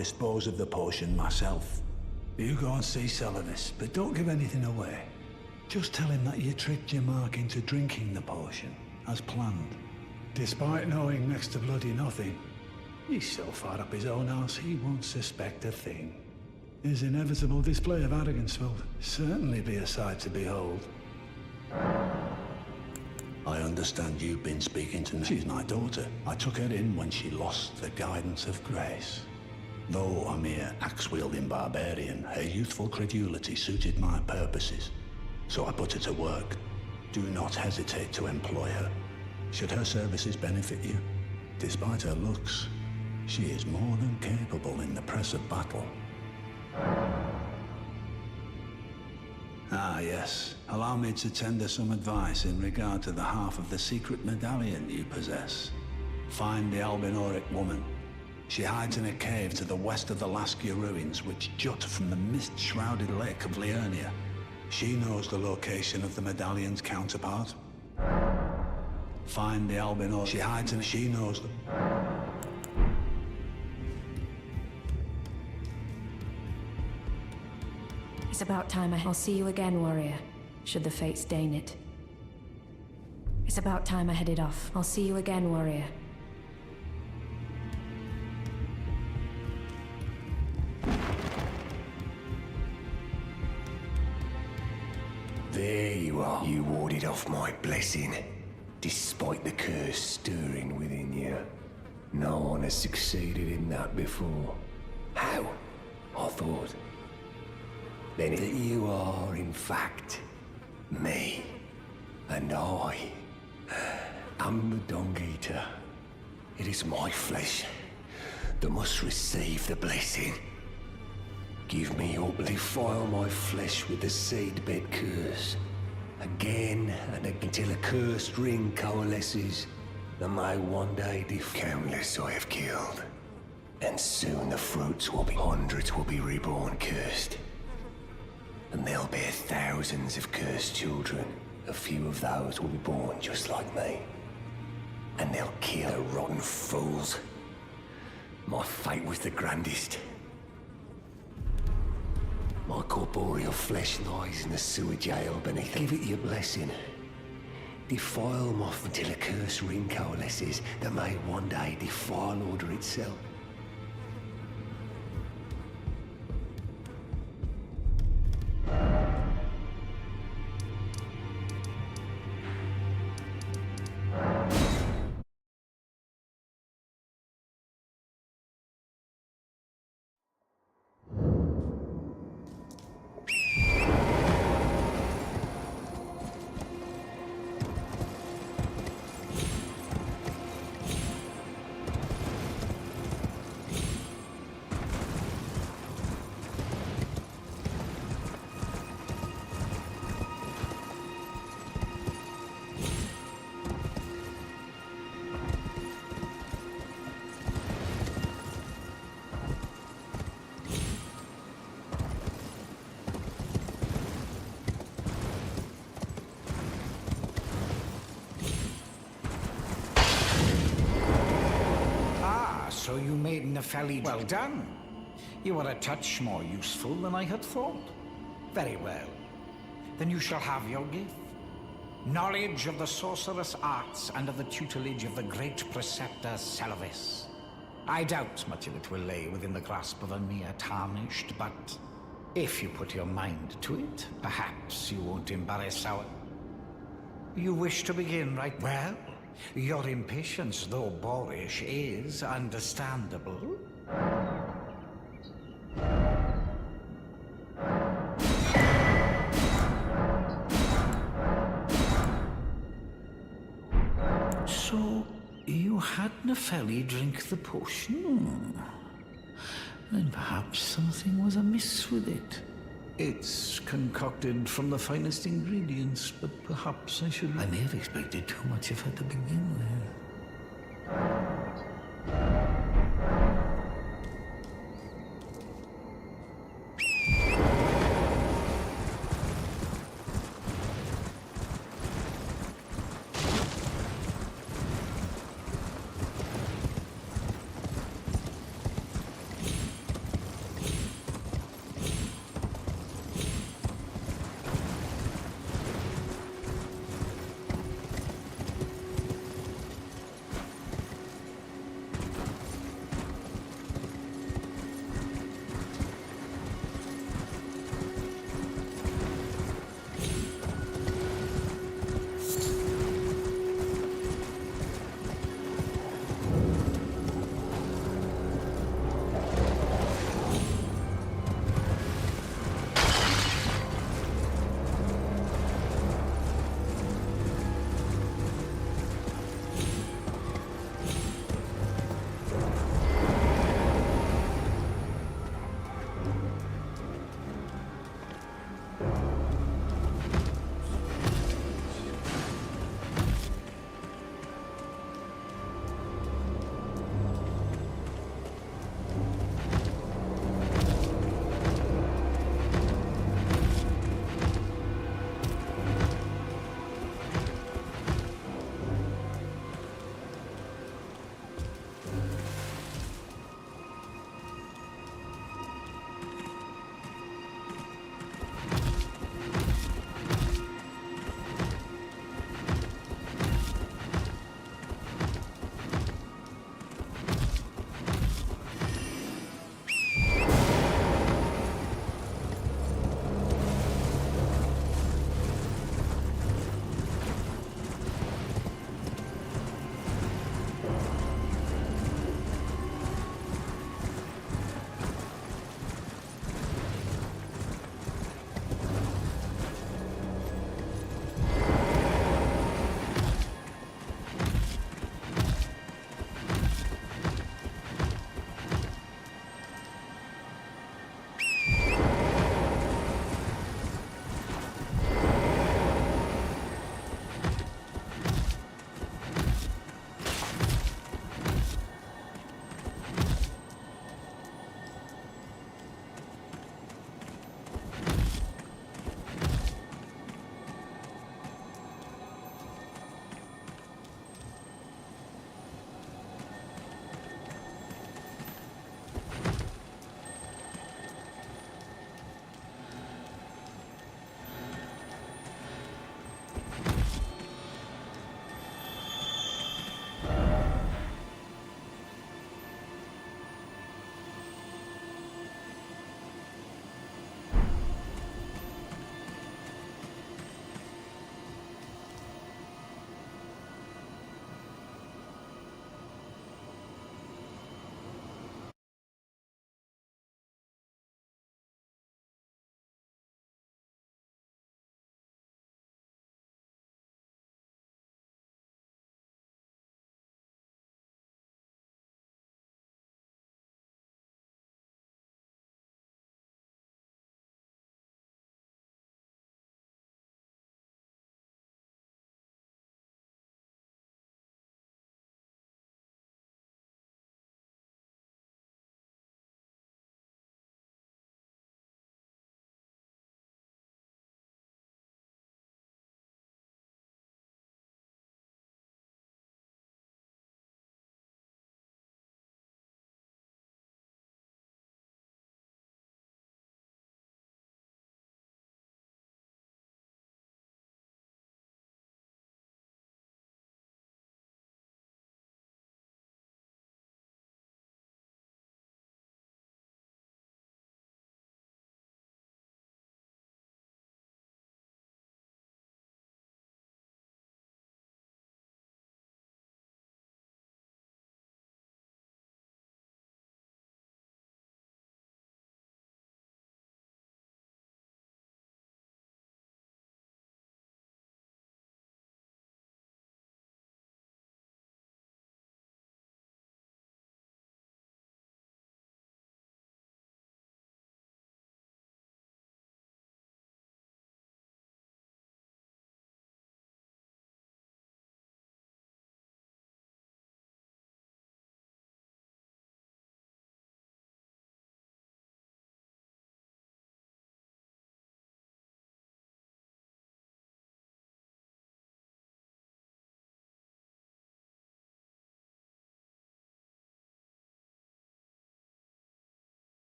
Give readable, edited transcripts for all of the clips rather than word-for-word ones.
dispose of the potion myself. You go and see Celavis, but don't give anything away. Just tell him that you tricked your Mark into drinking the potion, as planned. Despite knowing next to bloody nothing, he's so far up his own arse he won't suspect a thing. His inevitable display of arrogance will certainly be a sight to behold. I understand you've been speaking to me. She's my daughter. I took her in when she lost the guidance of grace. Though a mere axe-wielding barbarian, her youthful credulity suited my purposes. So I put her to work. Do not hesitate to employ her. Should her services benefit you, despite her looks, she is more than capable in the press of battle. Ah, yes. Allow me to tender some advice in regard to the half of the secret medallion you possess. Find the Albinoric woman. She hides in a cave to the west of the Laskia ruins, which jut from the mist-shrouded lake of Liurnia. She knows the location of the medallion's counterpart. Find the Albinoric. She hides in. She knows the. It's about time I'll see you again, warrior, should the fates deign it. It's about time I headed off. I'll see you again, warrior. There you are. You warded off my blessing, despite the curse stirring within you. No one has succeeded in that before. How? I thought. Then that you are, in fact, me. And I am the Dung Eater. It is my flesh that must receive the blessing. Give me up, defile my flesh with the seedbed curse. Again and again, till a cursed ring coalesces, that may one day countless I have killed. And soon the fruits will be, hundreds will be reborn cursed. And they'll bear thousands of cursed children. A few of those will be born just like me. And they'll kill the rotten fools. My fate was the grandest. My corporeal flesh lies in the sewer jail beneath. Give it your blessing. Defile my until a cursed ring coalesces that may one day defile order itself. So you made Nepheli. Well done. You are a touch more useful than I had thought. Very well. Then you shall have your gift. Knowledge of the sorcerous arts under the tutelage of the great preceptor Celavis. I doubt much of it will lay within the grasp of a mere tarnished, but if you put your mind to it, perhaps you won't embarrass our... You wish to begin, right? Well, your impatience, though boorish, is understandable. So, you had Nepheli drink the potion? Then perhaps something was amiss with it. It's concocted from the finest ingredients, but perhaps I should... I may have expected too much of her to begin with.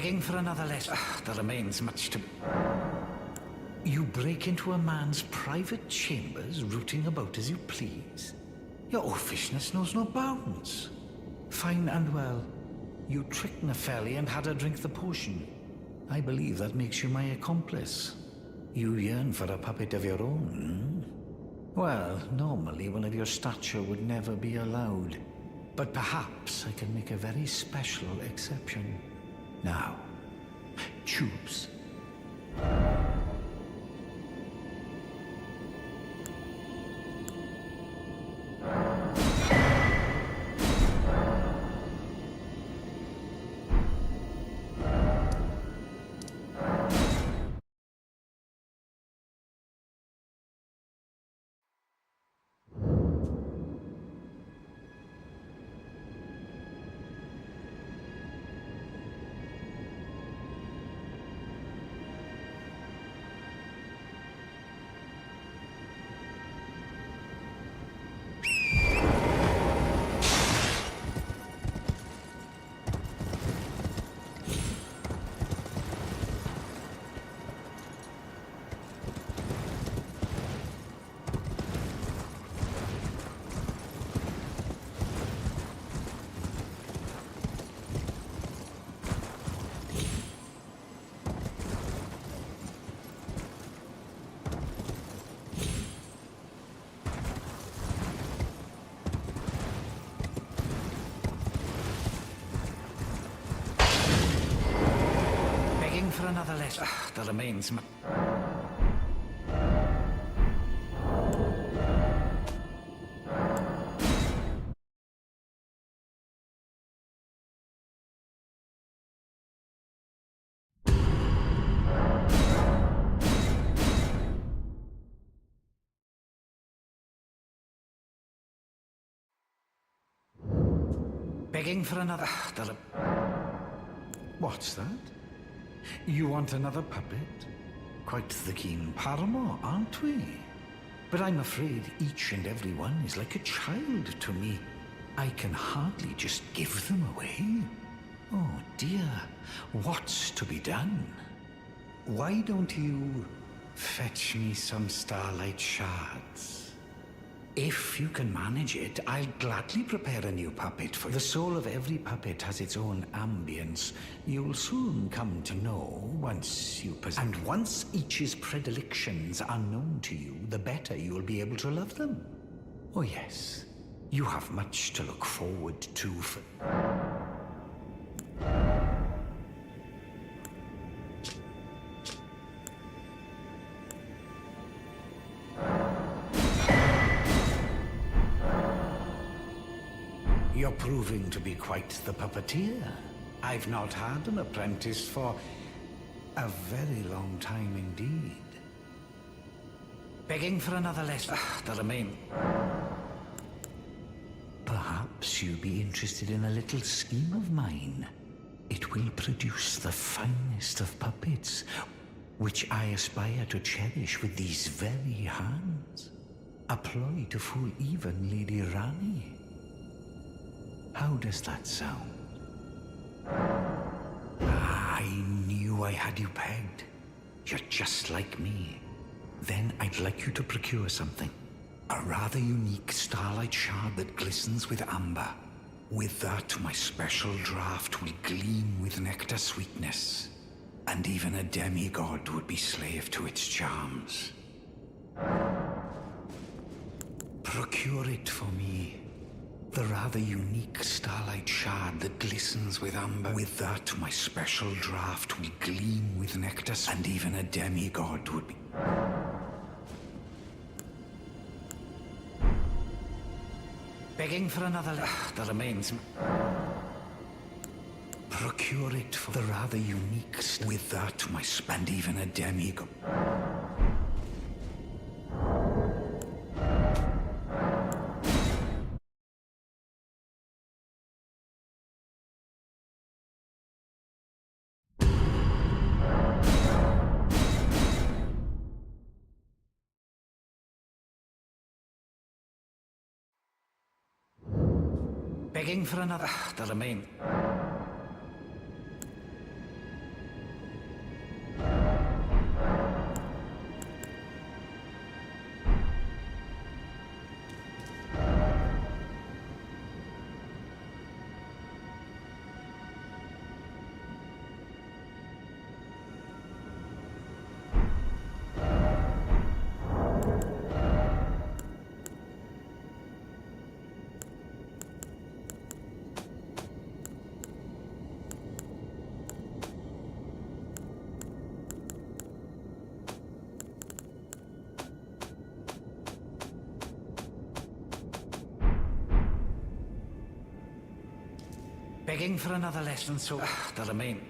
Begging for another lesson. There remains much to... You break into a man's private chambers, rooting about as you please. Your oafishness knows no bounds. Fine and well. You tricked Nepheli and had her drink the potion. I believe that makes you my accomplice. You yearn for a puppet of your own, hmm? Well, normally one of your stature would never be allowed. But perhaps I can make a very special exception. Now, choose. For another lesson. There remains begging for another. What's that? You want another puppet? Quite the keen paramour, aren't we? But I'm afraid each and every one is like a child to me. I can hardly just give them away. Oh dear, what's to be done? Why don't you fetch me some starlight shards? If you can manage it, I'll gladly prepare a new puppet for you. The soul of every puppet has its own ambience. You'll soon come to know once you possess... And once each's predilections are known to you, the better you'll be able to love them. Oh yes, you have much to look forward to for... You're proving to be quite the puppeteer. I've not had an apprentice for a very long time indeed. Begging for another lesson. There remain... Perhaps you'd be interested in a little scheme of mine. It will produce the finest of puppets, which I aspire to cherish with these very hands. A ploy to fool even Lady Rani. How does that sound? I knew I had you pegged. You're just like me. Then I'd like you to procure something. A rather unique starlight shard that glistens with amber. With that, my special draft will gleam with nectar sweetness. And even a demigod would be slave to its charms. Procure it for me. The rather unique starlight shard that glistens with amber. With that, my special draft will gleam with nectar, and even a demigod would be... Begging for another... There remains... Procure it for the rather unique... With that, my... And even a demigod... Begging for another... There remain... begging for another lesson, so that'll mean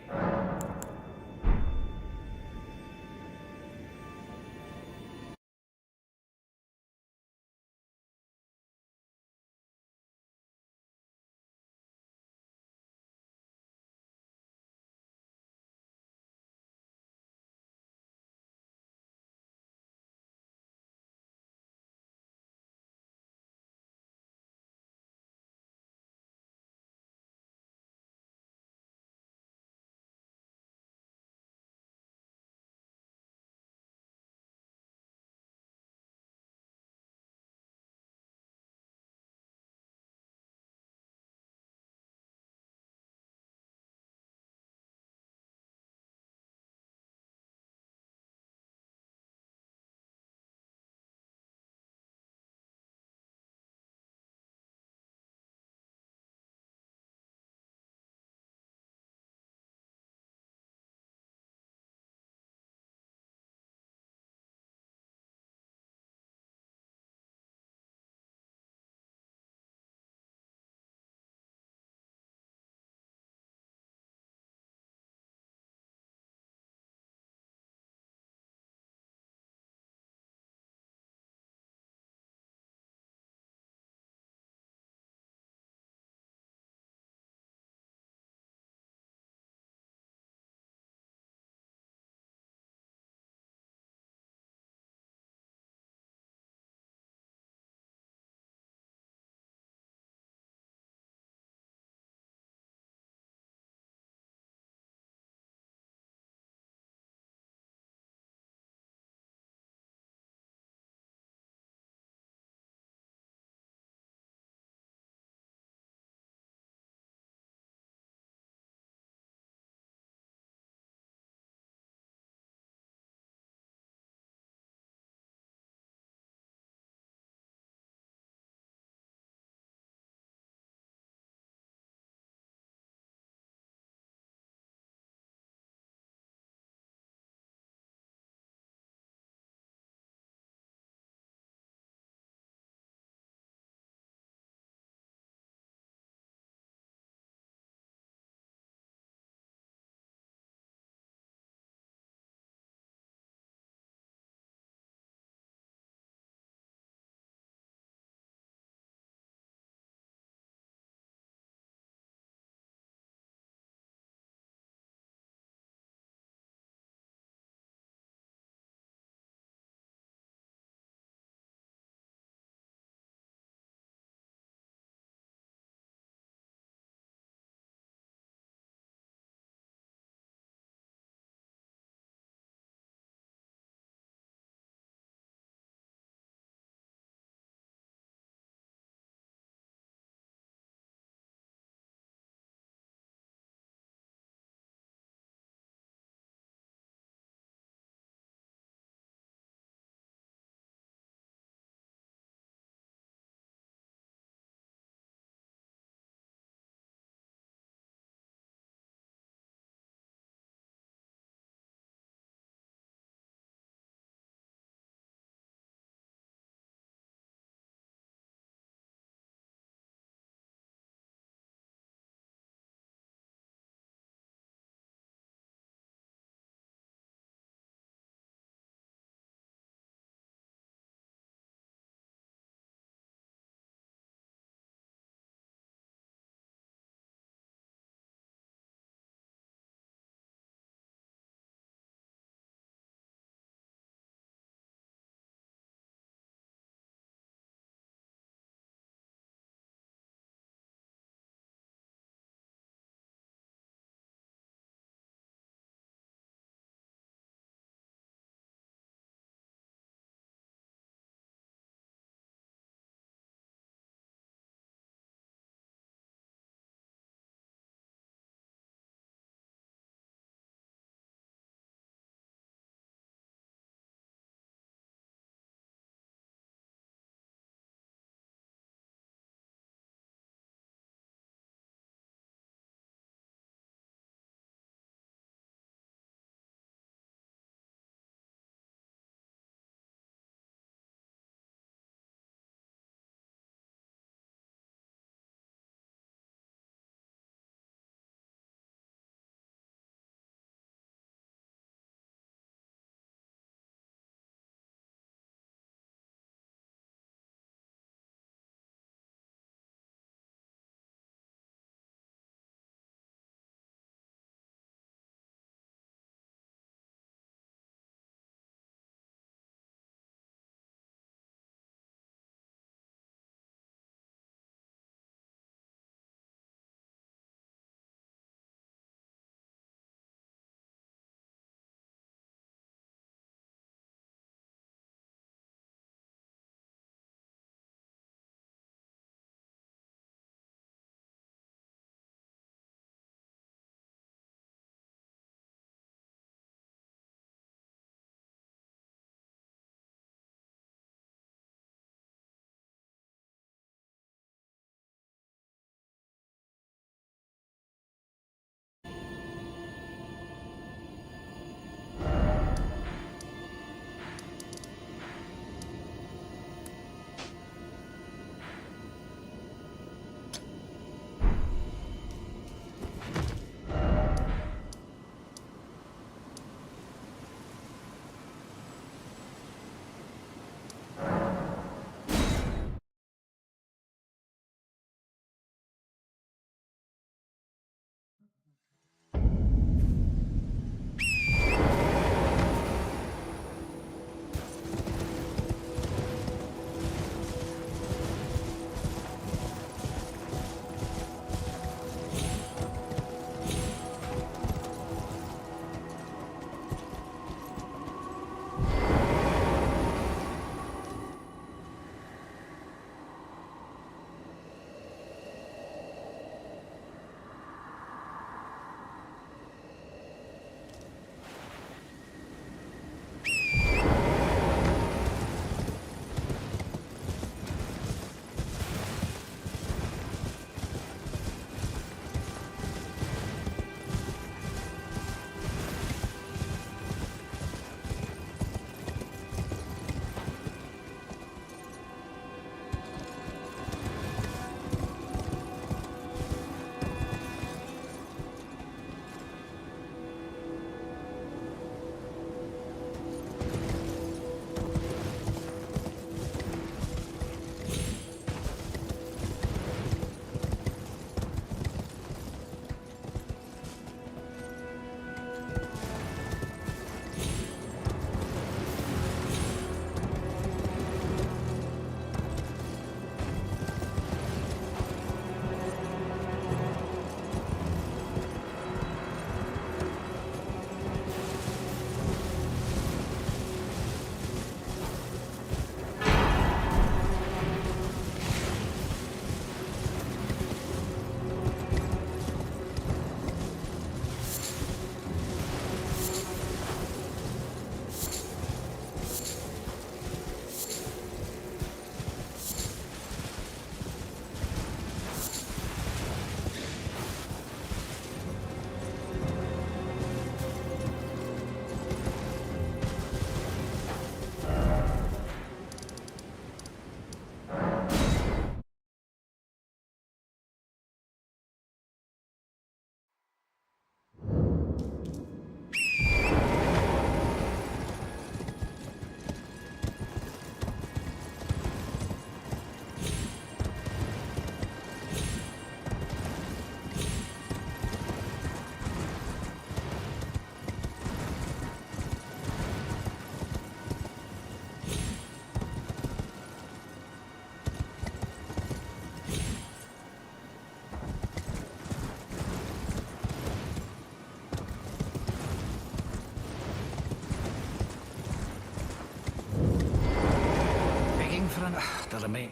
that I may...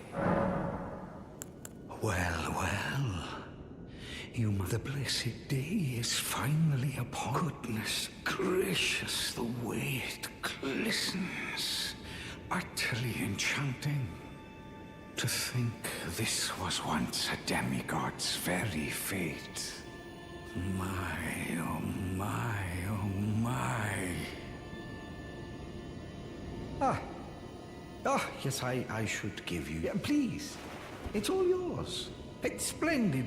Well, well. The blessed day is finally upon. Goodness gracious, the way it glistens. Utterly enchanting. To think this was once a demigod's very fate. My, oh my, oh my. Yes, I should give you... Yeah, please, it's all yours. It's splendid.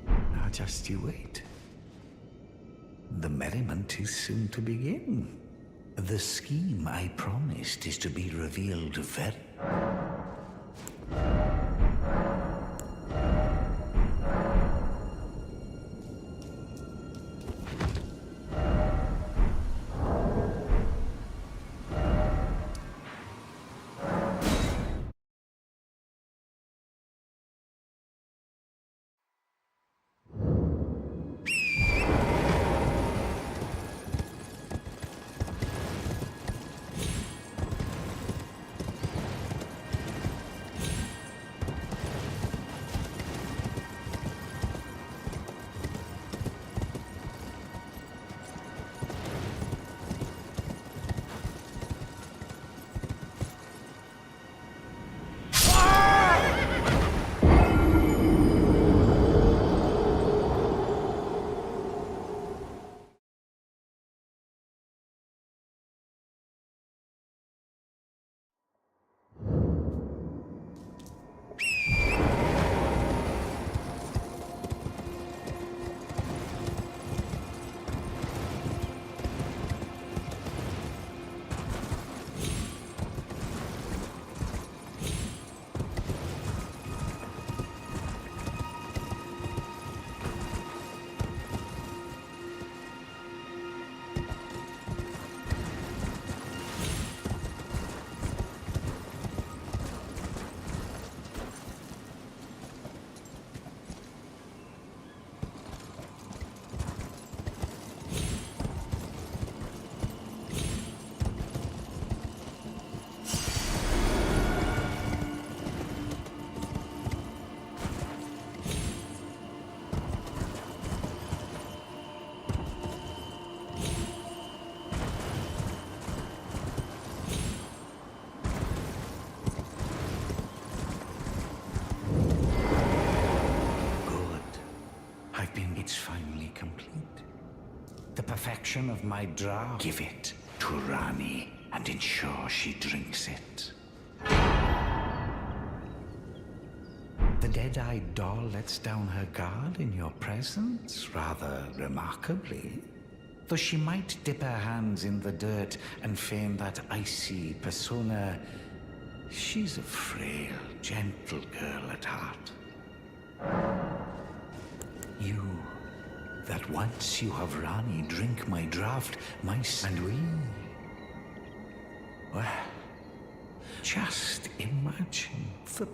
Now just you wait. The merriment is soon to begin. The scheme I promised is to be revealed very... It's finally complete. The perfection of my draught. Give it to Rani and ensure she drinks it. The dead-eyed doll lets down her guard in your presence, rather remarkably. Though she might dip her hands in the dirt and feign that icy persona, she's a frail, gentle girl at heart. You, that once you have Rani drink my draught, and we... Well, just imagine the...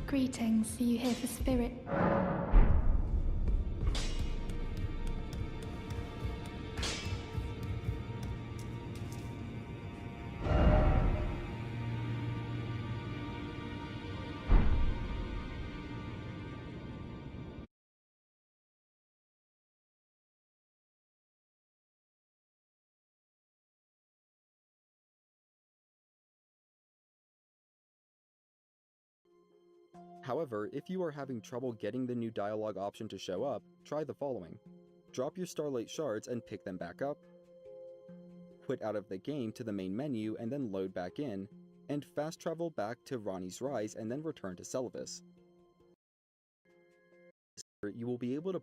Greetings, are you here for spirit? However, if you are having trouble getting the new dialogue option to show up, try the following. Drop your Starlight Shards and pick them back up, quit out of the game to the main menu and then load back in, and fast travel back to Ranni's Rise and then return to Celavis. You will be able to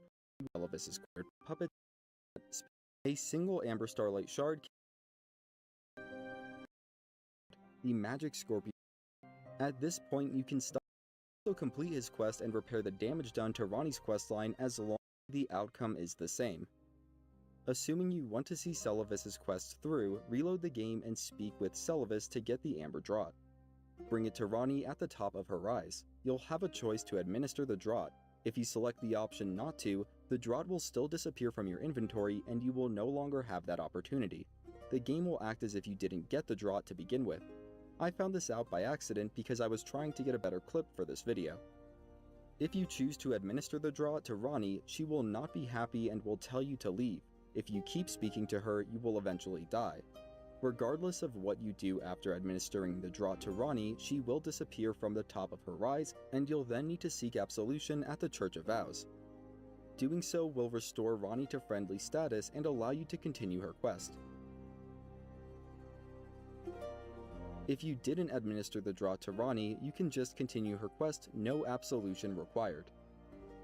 Celavis' squared puppet. A single Amber Starlight Shard. The Magic Scorpion. At this point, you can stop to complete his quest and repair the damage done to Ranni's questline as long as the outcome is the same. Assuming you want to see Celavis' quest through, reload the game and speak with Celavis to get the Amber Draught. Bring it to Ranni at the top of her rise. You'll have a choice to administer the Draught. If you select the option not to, the Draught will still disappear from your inventory and you will no longer have that opportunity. The game will act as if you didn't get the Draught to begin with. I found this out by accident because I was trying to get a better clip for this video. If you choose to administer the Draught to Ranni, she will not be happy and will tell you to leave. If you keep speaking to her, you will eventually die. Regardless of what you do after administering the Draught to Ranni, she will disappear from the top of her rise, and you'll then need to seek absolution at the Church of Vows. Doing so will restore Ranni to friendly status and allow you to continue her quest. If you didn't administer the Draught to Ranni, you can just continue her quest, no absolution required.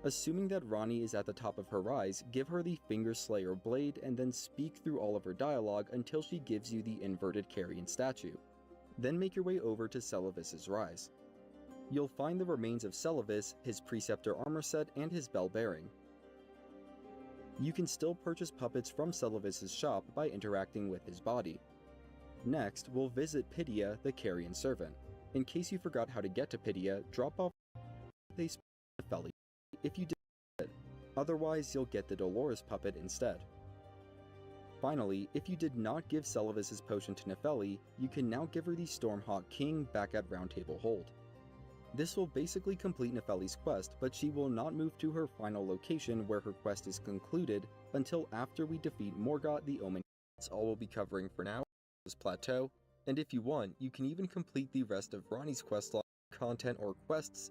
Assuming that Ranni is at the top of her rise, give her the Finger Slayer blade and then speak through all of her dialogue until she gives you the inverted Carrion statue. Then make your way over to Celavis' rise. You'll find the remains of Celavis, his Preceptor armor set, and his bell bearing. You can still purchase puppets from Celavis' shop by interacting with his body. Next, we'll visit Pydia, the Carrion Servant. In case you forgot how to get to Pydia, drop off a Nepheli if you did. Otherwise, you'll get the Dolores puppet instead. Finally, if you did not give Celavis' potion to Nepheli, you can now give her the Stormhawk King back at Round Table Hold. This will basically complete Nepheli's quest, but she will not move to her final location where her quest is concluded until after we defeat Morgott the Omen. That's all we'll be covering for now. This plateau, and if you want, you can even complete the rest of Ranni's questline, content, or quests.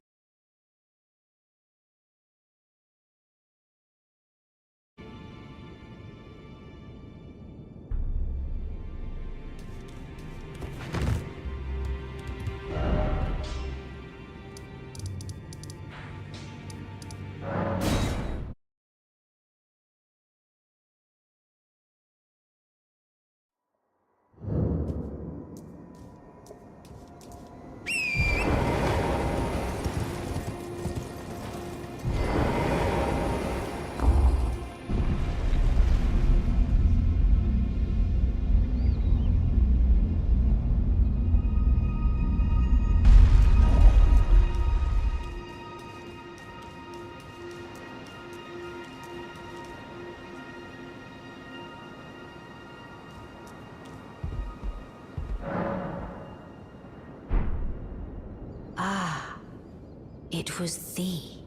It was thee,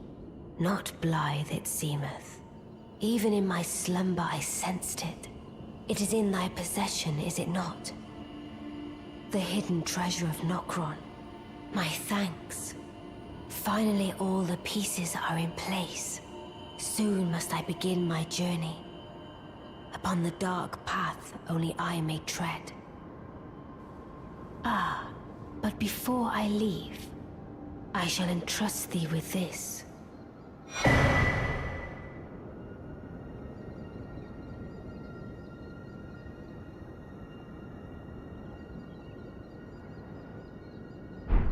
not blithe it seemeth. Even in my slumber I sensed it. It is in thy possession, is it not? The hidden treasure of Nokron. My thanks. Finally all the pieces are in place. Soon must I begin my journey. Upon the dark path only I may tread. But before I leave, I shall entrust thee with this.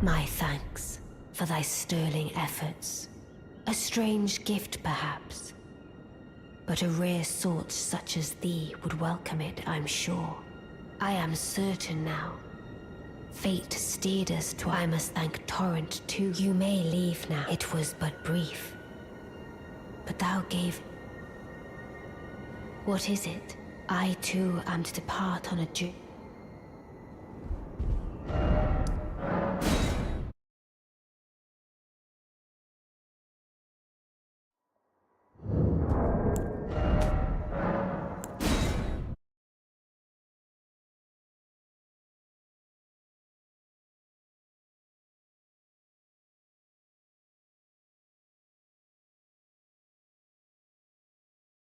My thanks for thy sterling efforts. A strange gift, perhaps. But a rare sort such as thee would welcome it, I'm sure. I am certain now. Fate steered us to I must thank Torrent too. You may leave now. It was but brief. But thou gave... What is it? I too am to depart on a journey.